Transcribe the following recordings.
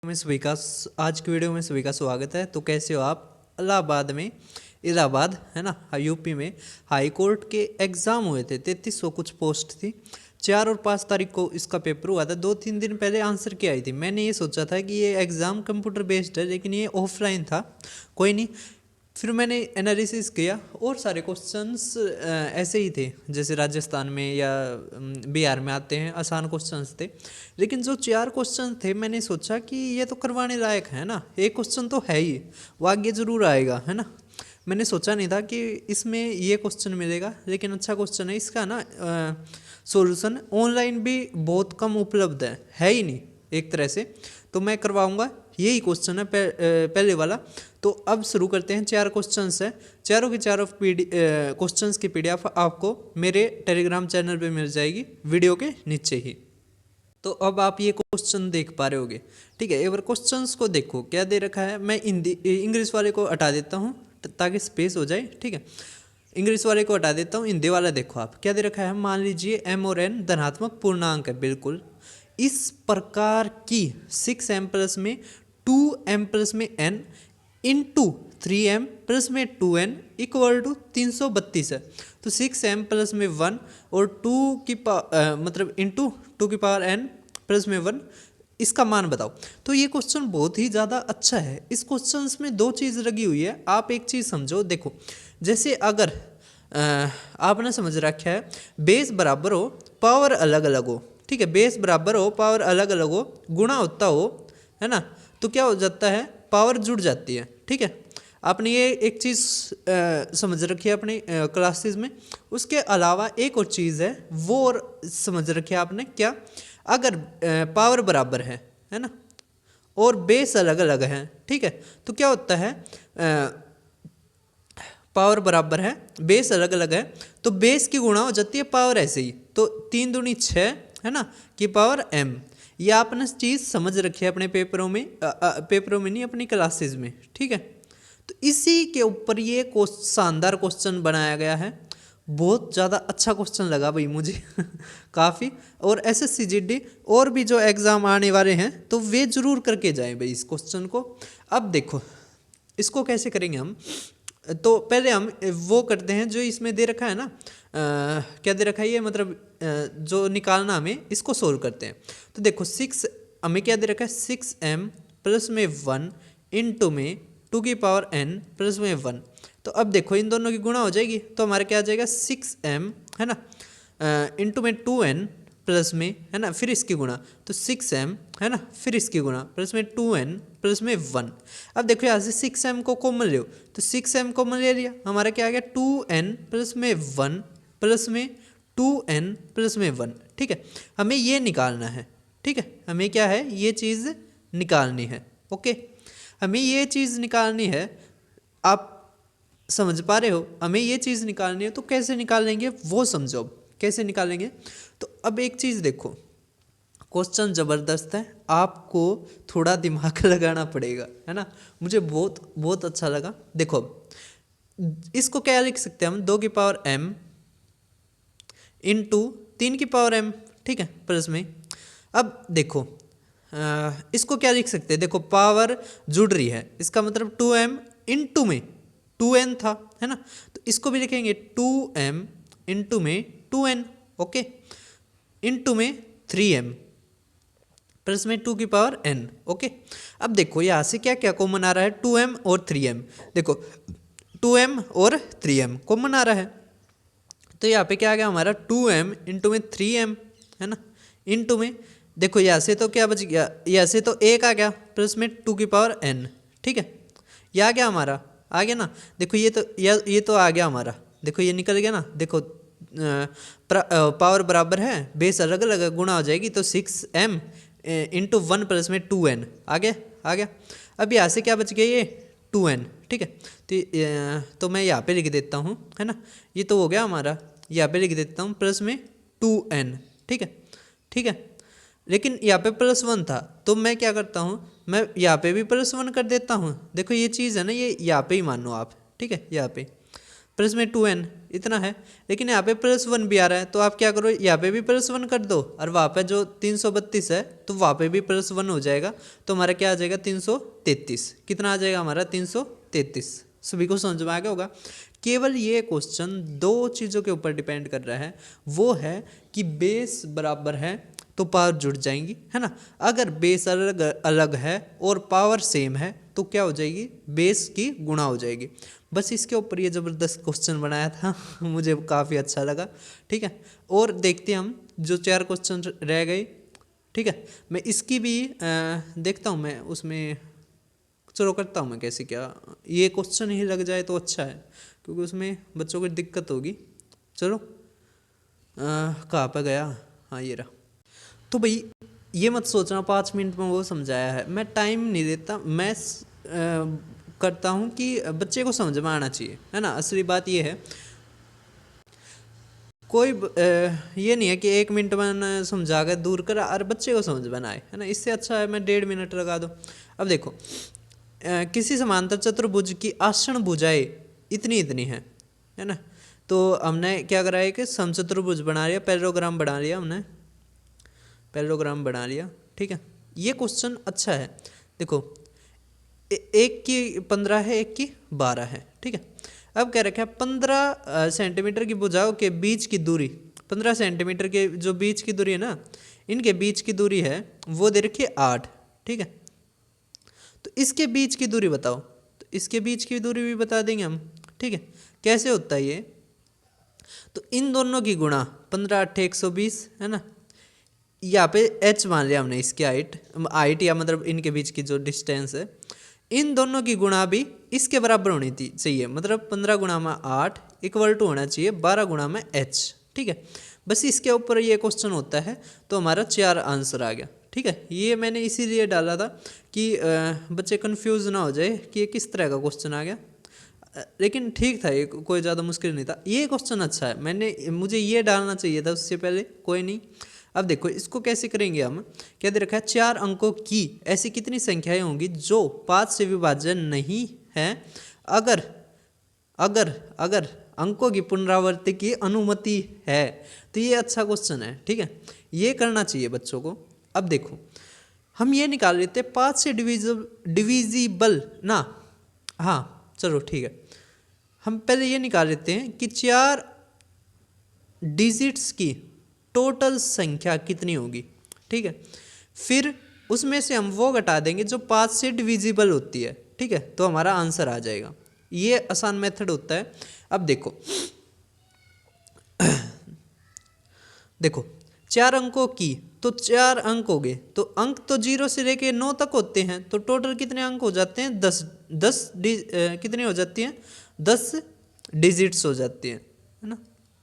में सभी का आज की वीडियो में सभी का स्वागत है। तो कैसे हो आप? इलाहाबाद है ना, यूपी में हाई कोर्ट के एग्ज़ाम हुए थे। 3300 कुछ पोस्ट थी। 4 और 5 तारीख को इसका पेपर हुआ था। 2-3 दिन पहले आंसर की आई थी। मैंने ये सोचा था कि ये एग्ज़ाम कंप्यूटर बेस्ड है, लेकिन ये ऑफलाइन था। कोई नहीं, फिर मैंने एनालिसिस किया और सारे क्वेश्चंस ऐसे ही थे जैसे राजस्थान में या बिहार में आते हैं, आसान क्वेश्चंस थे। लेकिन जो 4 क्वेश्चन थे, मैंने सोचा कि ये तो करवाने लायक है ना, एक क्वेश्चन तो है ही, वो आगे जरूर आएगा, है ना। मैंने सोचा नहीं था कि इसमें ये क्वेश्चन मिलेगा, लेकिन अच्छा क्वेश्चन है। इसका ना सॉल्यूशन ऑनलाइन भी बहुत कम उपलब्ध है ही नहीं एक तरह से। तो मैं करवाऊंगा, यही क्वेश्चन है पहले वाला। तो अब शुरू करते हैं। 4 क्वेश्चंस है, चारों के चारों क्वेश्चंस की पीडीएफ आपको मेरे टेलीग्राम चैनल पे मिल जाएगी, वीडियो के नीचे ही। तो अब आप ये क्वेश्चन देख पा रहे होगे, ठीक है। एक बार क्वेश्चंस को देखो क्या दे रखा है। मैं इंग्लिश वाले को हटा देता हूँ ताकि स्पेस हो जाए, ठीक है। इंग्लिश वाले को हटा देता हूँ, हिंदी वाला देखो आप क्या दे रखा है। मान लीजिए m और n धनात्मक पूर्णांक है, बिल्कुल इस प्रकार की 6m प्लस में 2m प्लस में n इंटू 3m प्लस में 2n इक्वल टू 332 है। तो 6m प्लस में 1 और 2 की मतलब इंटू 2 की पावर n प्लस में 1, इसका मान बताओ। तो ये क्वेश्चन बहुत ही ज़्यादा अच्छा है। इस क्वेश्चन में 2 चीज़ लगी हुई है। आप एक चीज़ समझो, देखो जैसे अगर आपने समझ रखा है बेस बराबर हो पावर अलग अलग हो, ठीक है। बेस बराबर हो पावर अलग अलग हो, गुणा होता हो, है ना, तो क्या हो जाता है, पावर जुड़ जाती है, ठीक है। आपने ये एक चीज़ समझ रखी है अपनी क्लासेस में। उसके अलावा एक और चीज़ है, वो और समझ रखी है आपने, क्या, अगर पावर बराबर है ना, और बेस अलग अलग है, ठीक है, तो क्या होता है, पावर बराबर है, बेस अलग अलग है, तो बेस की गुणा हो जाती है पावर ऐसे ही। तो 3 दूनी 6 है ना, की पावर m। ये आपने चीज़ समझ रखी है अपने पेपरों में, पेपरों में नहीं, अपनी क्लासेस में, ठीक है। तो इसी के ऊपर ये शानदार क्वेश्चन बनाया गया है। बहुत ज़्यादा अच्छा क्वेश्चन लगा भाई मुझे काफ़ी। और SSC GD और भी जो एग्ज़ाम आने वाले हैं, तो वे ज़रूर करके जाएं भाई इस क्वेश्चन को। अब देखो इसको कैसे करेंगे हम। तो पहले हम वो करते हैं जो इसमें दे रखा है ना, क्या दे रखा है ये, मतलब जो निकालना हमें, इसको सोल्व करते हैं। तो देखो 6 हमें क्या दे रखा है, 6m प्लस में 1 इंटू में 2 की पावर n प्लस में 1। तो अब देखो इन दोनों की गुणा हो जाएगी, तो हमारा क्या आ जाएगा 6m, है ना, इंटू में 2n प्लस में, है ना, फिर इसकी गुणा, तो 6m, है ना, फिर इसकी गुणा प्लस में 2n प्लस में 1। अब देखो यहाँ से 6m को कॉमन ले, तो 6m कॉमन ले लिया, हमारा क्या आ गया 2n प्लस में 1 प्लस में 2n प्लस में 1, ठीक है। हमें ये निकालना है, ठीक है, हमें क्या है, ये चीज़ निकालनी है, ओके। हमें ये चीज़ निकालनी है, आप समझ पा रहे हो, हमें ये चीज़ निकालनी है। तो कैसे निकालेंगे वो समझो, अब कैसे निकालेंगे। तो अब एक चीज़ देखो, क्वेश्चन ज़बरदस्त है, आपको थोड़ा दिमाग लगाना पड़ेगा, है ना। मुझे बहुत बहुत अच्छा लगा। देखो इसको क्या लिख सकते हैं हम, 2 की पावर m इंटू 3 की पावर m, ठीक है, प्लस में। अब देखो इसको क्या लिख सकते हैं, देखो पावर जुड़ रही है, इसका मतलब 2m इंटू में 2n था, है ना, तो इसको भी लिखेंगे 2m इंटू में 2n, ओके, इंटू में 3m प्लस में 2 की पावर n, ओके। अब देखो यहाँ से क्या क्या कॉमन आ रहा है, 2m और 3m। देखो 2m और 3m कॉमन आ रहा है, तो यहाँ पे क्या आ गया हमारा 2m इंटू में 3m, है ना, इंटू में, देखो यहाँ से तो क्या बच गया, यहाँ से तो 1 आ गया प्लस में 2 की पावर n, ठीक है, ये आ गया हमारा, आ गया ना। देखो ये तो आ गया हमारा, देखो ये निकल गया ना। देखो पावर बराबर है, बेस अलग अलग गुणा हो जाएगी, तो 6m इंटू 1 प्लस में 2n आ गया। अब यहाँ से क्या बच गया, ये 2n, ठीक है। तो मैं यहाँ पे लिख देता हूँ, है ना, ये तो हो गया हमारा, यहाँ पे लिख देता हूँ प्लस में 2n, ठीक है। लेकिन यहाँ पे +1 था, तो मैं क्या करता हूँ, मैं यहाँ पे भी +1 कर देता हूँ। देखो ये चीज़ है ना, ये यहाँ पे ही मानो आप, ठीक है, यहाँ पे प्लस में 2n इतना है, लेकिन यहाँ पे +1 भी आ रहा है, तो आप क्या करो, यहाँ पे भी +1 कर दो और वहाँ पे जो 332 है तो वहाँ पे भी +1 हो जाएगा, तो हमारा क्या आ जाएगा 333। कितना आ जाएगा हमारा 333। सभी को समझ में आ गया होगा। केवल ये क्वेश्चन दो चीज़ों के ऊपर डिपेंड कर रहा है, वो है कि बेस बराबर है तो पावर जुड़ जाएंगी, है ना। अगर बेस अलग अलग है और पावर सेम है तो क्या हो जाएगी, बेस की गुणा हो जाएगी। बस इसके ऊपर ये ज़बरदस्त क्वेश्चन बनाया था मुझे काफ़ी अच्छा लगा। ठीक है, और देखते हैं हम जो 4 क्वेश्चन रह गए। ठीक है, मैं इसकी भी देखता हूँ, मैं उसमें चलो करता हूँ मैं कैसे क्या, ये क्वेश्चन ही लग जाए तो अच्छा है, क्योंकि उसमें बच्चों को दिक्कत होगी। चलो कहाँ पर गया, हाँ ये रहा। तो भाई ये मत सोचना 5 मिनट में वो समझाया है, मैं टाइम नहीं देता, मैं करता हूँ कि बच्चे को समझ में आना चाहिए, है ना। असली बात ये है, कोई ये नहीं है कि 1 मिनट में समझा कर दूर करा और बच्चे को समझ में आए, है ना। इससे अच्छा है मैं 1.5 मिनट लगा दूँ। अब देखो किसी समांतर चतुर्भुज की आसन्न भुजाएं इतनी इतनी है ना। तो हमने क्या करा है कि समचतुर्भुज बना लिया, पैरेललोग्राम बना लिया, हमने पैरेललोग्राम बना लिया। ठीक है, ये क्वेश्चन अच्छा है। देखो एक की 15 है, एक की 12 है। ठीक है, अब कह रखा है 15 सेंटीमीटर की भुजाओं के बीच की दूरी, 15 सेंटीमीटर के जो बीच की दूरी है ना, इनके बीच की दूरी है वो दे रखी है 8। ठीक है, तो इसके बीच की दूरी बताओ, तो इसके बीच की दूरी भी बता देंगे हम। ठीक है, कैसे होता है ये, तो इन दोनों की गुणा 15 8 120 है ना। यहाँ पे h मान लिया हमने, इसकी हाइट या मतलब इनके बीच की जो डिस्टेंस है, इन दोनों की गुणा भी इसके बराबर होनी चाहिए, मतलब 15 गुणा में 8 इक्वल टू होना चाहिए 12 गुणा में h। ठीक है, बस इसके ऊपर ये क्वेश्चन होता है, तो हमारा 4 आंसर आ गया। ठीक है, ये मैंने इसीलिए डाला था कि बच्चे कंफ्यूज ना हो जाए कि ये किस तरह का क्वेश्चन आ गया, लेकिन ठीक था, ये कोई ज़्यादा मुश्किल नहीं था। ये क्वेश्चन अच्छा है, मुझे ये डालना चाहिए था उससे पहले, कोई नहीं। अब देखो इसको कैसे करेंगे हम, क्या दे रखा है, 4 अंकों की ऐसी कितनी संख्याएं होंगी जो 5 से विभाजन नहीं है अगर अगर अगर अंकों की पुनरावृत्ति की अनुमति है। तो ये अच्छा क्वेश्चन है। ठीक है, ये करना चाहिए बच्चों को। अब देखो हम ये निकाल लेते हैं 5 से डिविजिबल ना, हाँ चलो ठीक है, हम पहले ये निकाल लेते हैं कि 4 डिजिट्स की टोटल संख्या कितनी होगी। ठीक है, फिर उसमें से हम वो घटा देंगे जो 5 से डिविजिबल होती है। ठीक है, तो हमारा आंसर आ जाएगा। ये आसान मेथड होता है। अब देखो देखो 4 अंकों की, तो 4 अंक हो गए, तो अंक तो 0 से लेके 9 तक होते हैं, तो टोटल कितने अंक हो जाते हैं, 10 कितने हो जाती हैं, 10 डिजिट्स हो जाती हैं, है ना,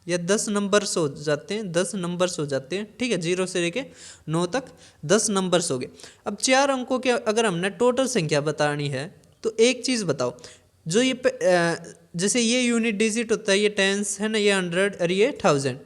या 10 नंबर्स हो जाते हैं, 10 नंबर्स हो जाते हैं। ठीक है, 0 से लेके 9 तक 10 नंबर्स हो गए। अब 4 अंकों के अगर हमने टोटल संख्या बतानी है, तो एक चीज़ बताओ, जो ये जैसे ये यूनिट डिजिट होता है, ये टेंस है ना, ये 100 और ये 1000,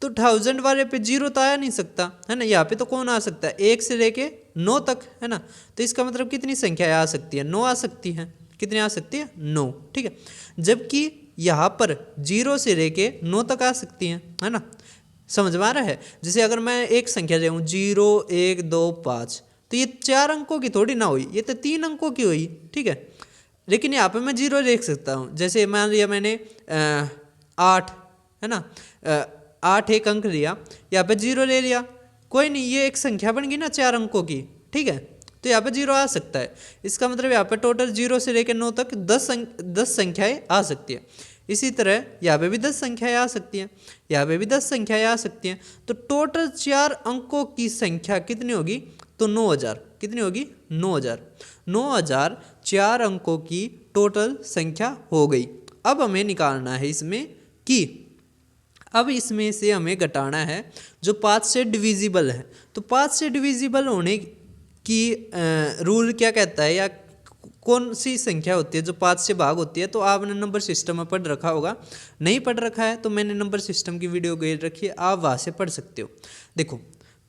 तो 1000 वाले पे 0 तो आया नहीं सकता, है ना। यहाँ पे तो कौन आ सकता है, 1 से लेके 9 तक, है ना। तो इसका मतलब कितनी संख्या आ सकती है, 9 आ सकती है। कितनी आ सकती है, 9। ठीक है, जबकि यहाँ पर 0 से लेके 9 तक आ सकती हैं, है ना। समझ में आ रहा है। जैसे अगर मैं एक संख्या ले 0 1 2 5, तो ये 4 अंकों की थोड़ी ना हुई, ये तो 3 अंकों की हुई। ठीक है, लेकिन यहाँ पे मैं 0 लिख सकता हूँ। जैसे मान लिया मैंने 8, है ना, 8 एक अंक लिया, यहाँ पे 0 ले लिया, कोई नहीं, ये एक संख्या बन गई ना 4 अंकों की। ठीक है, तो यहाँ पे 0 आ सकता है। इसका मतलब यहाँ पे टोटल 0 से लेकर 9 तक 10 संख्याएं आ सकती है। इसी तरह यहाँ पे भी 10 संख्याएं आ सकती हैं, यहाँ पे भी 10 संख्याएं आ सकती हैं। तो टोटल 4 अंकों की संख्या कितनी होगी, तो 9000। कितनी होगी, 9000। 9000 4 अंकों की टोटल संख्या हो गई। अब हमें निकालना है इसमें कि अब इसमें से हमें घटाना है जो 5 से डिविजिबल है। तो 5 से डिविजिबल होने की रूल क्या कहता है, या कौन सी संख्या होती है जो 5 से भाग होती है। तो आपने नंबर सिस्टम में पढ़ रखा होगा, नहीं पढ़ रखा है तो मैंने नंबर सिस्टम की वीडियो दे रखी है, आप वहाँ से पढ़ सकते हो। देखो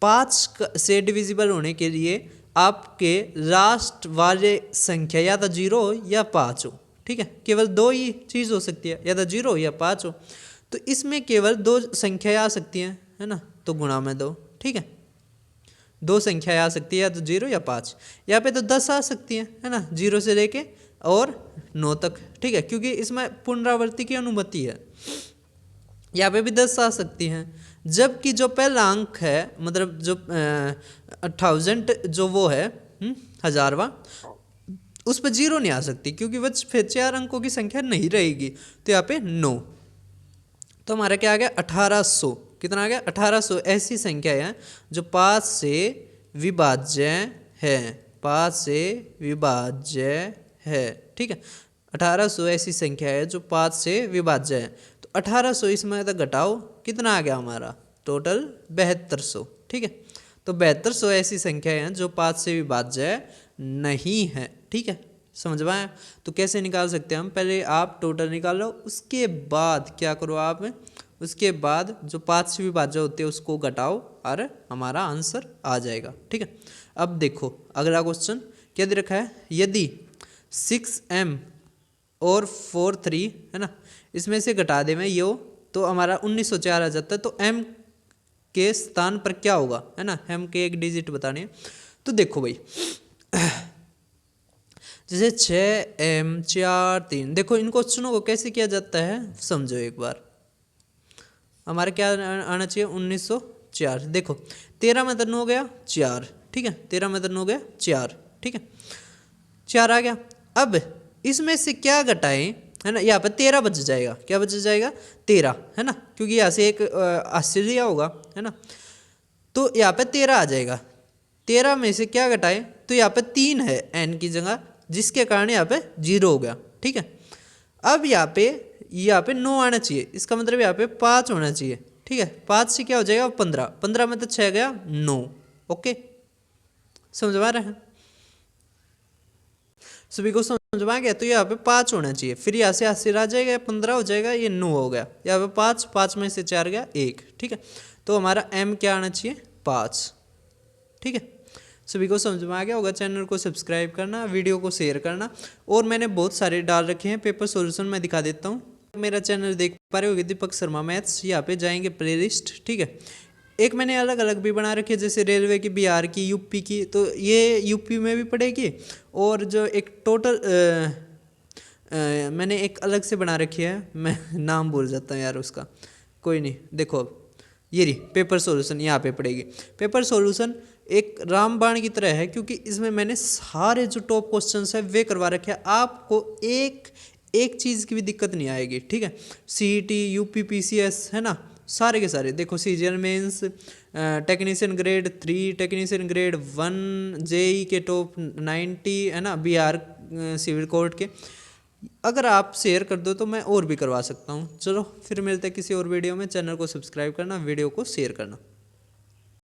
5 से डिविजिबल होने के लिए आपके लास्ट वाले संख्या या तो 0 हो या 5 हो। ठीक है, केवल दो ही चीज़ हो सकती है, या तो 0 या 5 हो। तो इसमें केवल दो संख्याएं आ सकती हैं, है ना, तो गुणा में 2, ठीक है, दो संख्याएं आ सकती है, या तो 0 या 5। यहाँ पे तो 10 आ सकती है ना, 0 से लेके और 9 तक, ठीक है, क्योंकि इसमें पुनरावृत्ति की अनुमति है। यहाँ पे भी 10 आ सकती हैं, जबकि जो पहला अंक है, मतलब जो 1000 जो वो है हजारवा, उस पर 0 नहीं आ सकती, क्योंकि वह फिर 4 अंकों की संख्या नहीं रहेगी। तो यहाँ पे 9, तो हमारा क्या आ गया 1800। कितना आ गया 1800। ऐसी संख्या है जो 5 से विभाज्य है, 5 से विभाज्य है, ठीक है। 1800 ऐसी संख्या है जो 5 से विभाज्य है। तो 1800 इसमें तक घटाओ, कितना आ गया हमारा टोटल 7200, ठीक है। तो 7200 ऐसी संख्या है जो 5 से विभाज्य नहीं है, ठीक है, समझ में आया। तो कैसे निकाल सकते हैं हम, पहले आप टोटल निकाल लो, उसके बाद क्या करो आप, उसके बाद जो 5 से विभाज्य होते हैं उसको घटाओ और हमारा आंसर आ जाएगा, ठीक है। अब देखो अगला क्वेश्चन क्या दे रखा है, यदि 6m और 43 है ना, इसमें से घटा दे मैं यो, तो हमारा 1904 आ जाता है। तो m के स्थान पर क्या होगा, है ना, m के एक डिजिट बताने हैं। तो देखो भाई जैसे 6m 4 3, देखो इन क्वेश्चनों को कैसे किया जाता है समझो एक बार। हमारा क्या आना चाहिए 1904। देखो 13 में 3 हो गया 4, ठीक है, 13 में 3 हो गया 4, ठीक है, 4 आ गया। अब इसमें से क्या घटाएं, है ना, यहाँ पर 13 बच जाएगा, क्या बच जाएगा 13, है ना, क्योंकि यहाँ से एक हास्य लिया होगा, है ना, तो यहाँ पे 13 आ जाएगा। 13 में से क्या घटाएं, तो यहाँ पे 3 है n की जगह, जिसके कारण यहाँ पे 0 हो गया, ठीक है। अब यहाँ पे 9 आना चाहिए, इसका मतलब यहाँ पे 5 होना चाहिए, ठीक है। 5 से क्या हो जाएगा 15, 15 में तो 6 गया 9, ओके, समझ में आ रहा है सभी को, समझ में आ गया। तो यहाँ पे 5 होना चाहिए, फिर यहाँ से 80 आ जाएगा, 15 हो जाएगा, ये 9 हो गया, यहाँ पे 5, 5 में से 4 गया 1, ठीक है। तो हमारा m क्या आना चाहिए 5, ठीक है। सभी को समझ में आ गया होगा। चैनल को सब्सक्राइब करना, वीडियो को शेयर करना, और मैंने बहुत सारे डाल रखे हैं पेपर सॉल्यूशन, मैं दिखा देता हूँ। मेरा चैनल देख पा रहे होगे दीपक शर्मा मैथ्स, यहाँ पे जाएंगे प्लेलिस्ट, ठीक है। एक मैंने अलग अलग भी बना रखी है, जैसे रेलवे की, बिहार की, यूपी की, तो ये यूपी में भी पड़ेगी। और जो एक टोटल मैंने एक अलग से बना रखी है, मैं नाम भूल जाता हूँ यार उसका, कोई नहीं। देखो ये रही पेपर सॉल्यूशन, यहाँ पे पड़ेगी। पेपर सॉल्यूशन एक रामबाण की तरह है, क्योंकि इसमें मैंने सारे जो टॉप क्वेश्चंस है वे करवा रखे हैं, आपको एक चीज़ की भी दिक्कत नहीं आएगी, ठीक है। सीईटी, यूपी, पीसीएस, है ना, सारे के सारे। देखो CGL mains, technician grade 3, technician grade 1, JE के टॉप 90, है ना, बिहार सिविल कोर्ट के। अगर आप शेयर कर दो तो मैं और भी करवा सकता हूँ। चलो फिर मिलते हैं किसी और वीडियो में। चैनल को सब्सक्राइब करना, वीडियो को शेयर करना।